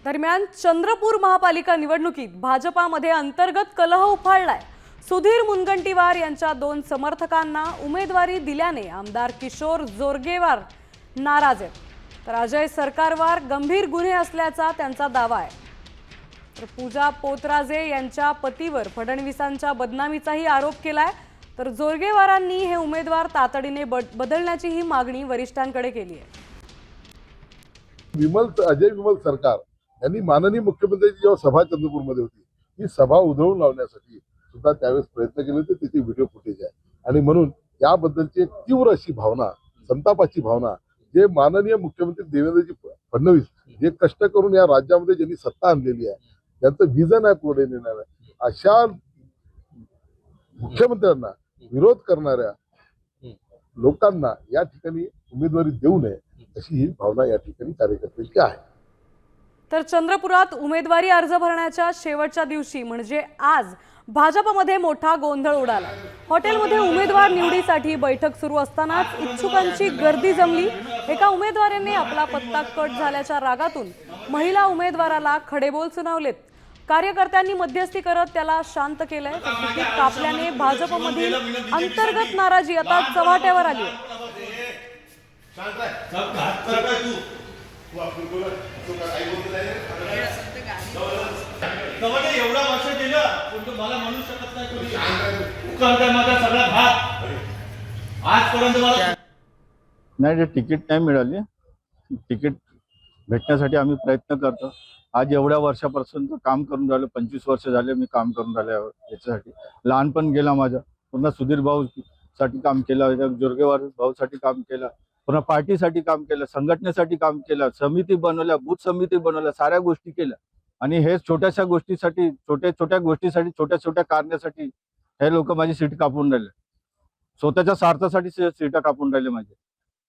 दरम्यान चंद्रपूर महापालिका निवडणुकीत भाजपामध्ये अंतर्गत कलह उफाळलाय। सुधीर मुनगंटीवार यांच्या 2 समर्थकांना उमेदवारी दिल्याने आमदार किशोर जोरगेवार नाराज आहेत, तर अजय सरकारवर गंभीर गुन्हे असल्याचा त्यांचा दावा आहे। तर पूजा पोतराजे यांच्या पतीवर फडणवीसांच्या बदनामीचाही आरोप केलाय, तर जोरगेवारांनी हे उमेदवार तातडीने बदलण्याची ही मागणी वरिष्ठांकडे केली आहे। अजय विमल सरकार यांनी माननीय मुख्यमंत्र्यांची जेव्हा सभा चंद्रपूरमध्ये होती, ही सभा उधळून लावण्यासाठी सुद्धा त्यावेळेस प्रयत्न केले होते। त्याची व्हिडिओ फुटेज आहे आणि म्हणून याबद्दलची एक तीव्र अशी भावना, संतापाची भावना, जे माननीय मुख्यमंत्री देवेंद्रजी फडणवीस जे कष्ट करून या राज्यामध्ये ज्यांनी सत्ता आणलेली आहे, त्यांचं विजन आहे पुढे नेणार आहे, अशा मुख्यमंत्र्यांना विरोध करणाऱ्या लोकांना या ठिकाणी उमेदवारी देऊ नये अशी ही भावना या ठिकाणी कार्यकर्त्यांची आहे। तर चंद्रपुरात उमेदवारी अर्ज भरण्याच्या शेवटच्या दिवशी म्हणजे आज भाजपमध्ये मोठा गोंधळ उडाला। हॉटेलमध्ये उमेदवार निवडीसाठी बैठक सुरू असतानाच इच्छुकांची गर्दी जमली। एका उमेदवाराने आपला पत्ता कट झाल्याच्या रागातून महिला उमेदवाराला खडेबोल सुनावलेत। कार्यकर्त्यांनी मध्यस्थी करत त्याला शांत केलंय। तिकीट कापल्याने भाजपमधील अंतर्गत नाराजी आता चव्हाट्यावर आली आहे। एवढा वर्ष गेलं पण मला म्हणू शकत नाही माझा सगळा भाग आजपर्यंत मला नाही, तिकीट नाही मिळाली। तिकीट भेटण्यासाठी आम्ही प्रयत्न करतो। आज एवढ्या वर्षापासून काम करून राहिलो, 25 वर्ष झाले मी काम करून राहिलो याच्यासाठी। लहानपण गेला माझं, पुन्हा सुधीर भाऊ साठी काम केलं, जोरगेवार भाऊसाठी काम केलं, पुन्हा पार्टीसाठी काम केलं, संघटनेसाठी काम केलं, समिती बनवल्या, बूथ समिती बनवल्या, साऱ्या गोष्टी केल्या। आणि हे छोट्याशा गोष्टीसाठी, छोट्या छोट्या कारणासाठी हे लोक माझी सीट कापून राहिले, स्वतःच्या स्वार्थासाठी सीटा कापून राहिले माझे।